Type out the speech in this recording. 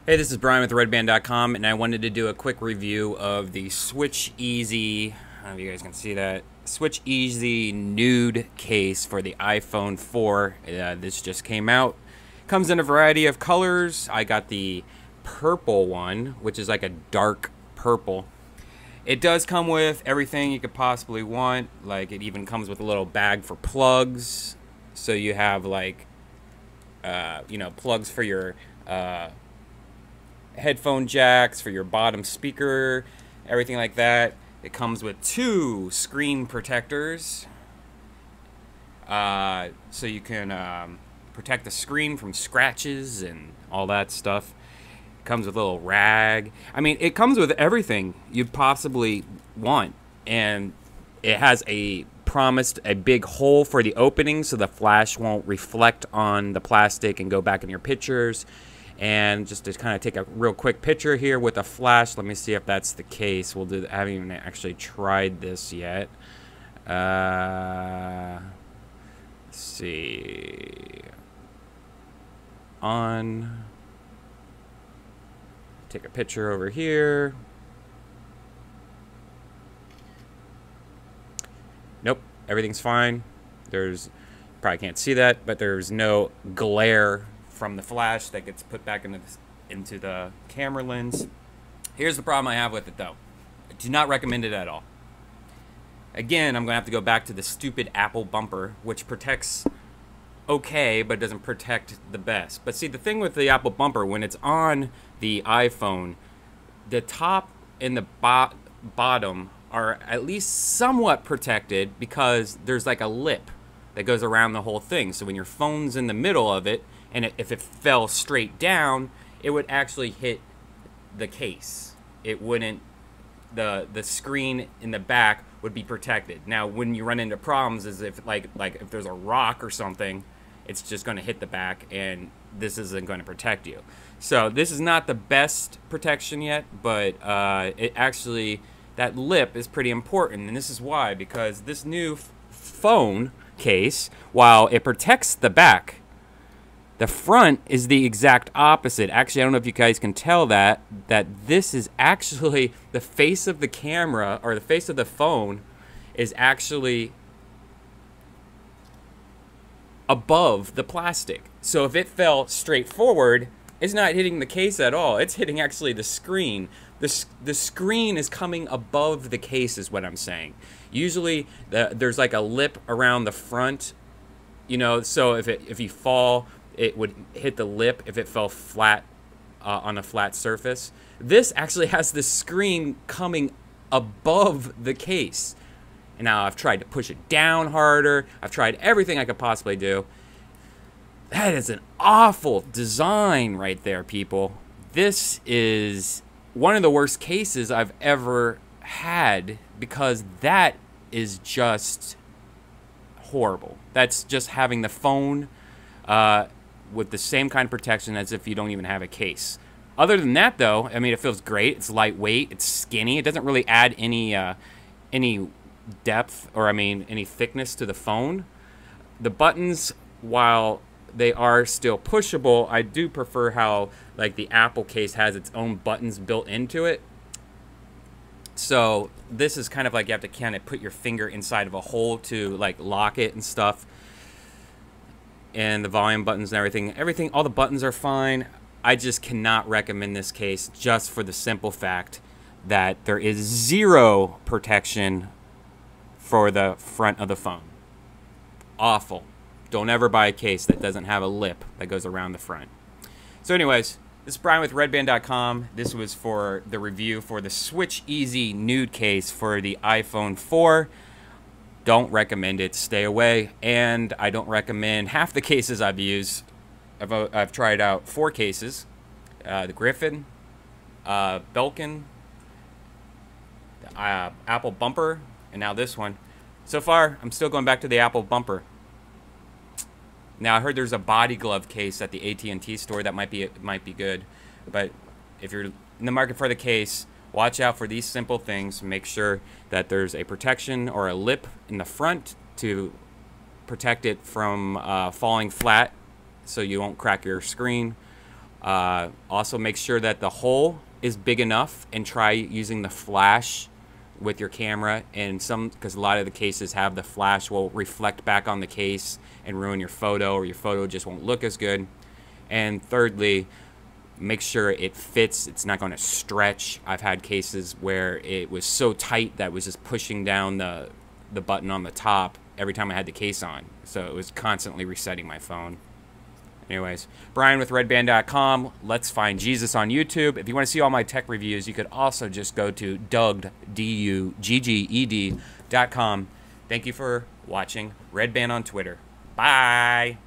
Hey, this is Brian with redband.com, and I wanted to do a quick review of the SwitchEasy, I don't know if you guys can see that, SwitchEasy Nude case for the iPhone 4. This just came out. Comes in a variety of colors. I got the purple one, which is like a dark purple. It does come with everything you could possibly want. Like, it even comes with a little bag for plugs. So you have like, plugs for your headphone jacks, for your bottom speaker, everything like that. It comes with 2 screen protectors, so you can protect the screen from scratches and all that stuff. It comes with a little rag. I mean, it comes with everything you'd possibly want, and it has promised a big hole for the opening so the flash won't reflect on the plastic and go back in your pictures. And just to kind of take a real quick picture here with a flash, let me see if that's the case. We'll do. I haven't even actually tried this yet. Let's see. On. Take a picture over here. Nope, everything's fine. There's, probably can't see that, but there's no glare from the flash that gets put back into the camera lens. Here's the problem I have with it, though. I do not recommend it at all. Again, I'm going to have to go back to the stupid Apple bumper, which protects okay, but doesn't protect the best. But see, the thing with the Apple bumper, when it's on the iPhone, the top and the bottom are at least somewhat protected because there's like a lip that goes around the whole thing. So when your phone's in the middle of it, and if it fell straight down, it would actually hit the case. It wouldn't, the screen in the back would be protected. Now, when you run into problems is if like if there's a rock or something, it's just going to hit the back, and this isn't going to protect you. So this is not the best protection yet, but it actually, that lip is pretty important, and this is why, because this new phone case, while it protects the back, the front is the exact opposite. Actually, I don't know if you guys can tell that this is actually the face of the camera, or the face of the phone is actually above the plastic. So if it fell straight forward, it's not hitting the case at all. It's hitting actually the screen. The screen is coming above the case is what I'm saying. Usually there's like a lip around the front, you know, so if you fall, it would hit the lip if it fell flat on a flat surface. This actually has the screen coming above the case. And now I've tried to push it down harder. I've tried everything I could possibly do. That is an awful design right there, people. This is one of the worst cases I've ever had, because that is just horrible. That's just having the phone with the same kind of protection as if you don't even have a case. Other than that, though, I mean, it feels great. It's lightweight. It's skinny. It doesn't really add any depth, or I mean, any thickness to the phone. The buttons, while they are still pushable, I do prefer how like the Apple case has its own buttons built into it. So this is kind of like you have to kind of put your finger inside of a hole to like lock it and stuff. And the volume buttons and everything, all the buttons are fine. I just cannot recommend this case, just for the simple fact that there is 0 protection for the front of the phone. Awful. Don't ever buy a case that doesn't have a lip that goes around the front. So anyways, this is Brian with redband.com. This was for the review for the SwitchEasy Nude case for the iPhone 4. Don't recommend it. Stay away. And I don't recommend half the cases I've used. I've tried out 4 cases. The Griffin, Belkin, the Apple bumper, and now this one. So far, I'm still going back to the Apple bumper. Now, I heard there's a body glove case at the AT&T store that might be good. But if you're in the market for the case, watch out for these simple things. Make sure that there's a protection or a lip in the front to protect it from falling flat so you won't crack your screen. Also, make sure that the hole is big enough, and try using the flash with your camera. And because a lot of the cases have the flash will reflect back on the case and ruin your photo, or your photo just won't look as good. And thirdly, make sure it fits. It's not going to stretch. I've had cases where it was so tight that it was just pushing down the button on the top every time I had the case on. So it was constantly resetting my phone. Anyways, Brian with redband.com. Let's find Jesus on YouTube. If you want to see all my tech reviews, you could also just go to Dugged, DUGGED.com. Thank you for watching. Redband on Twitter. Bye.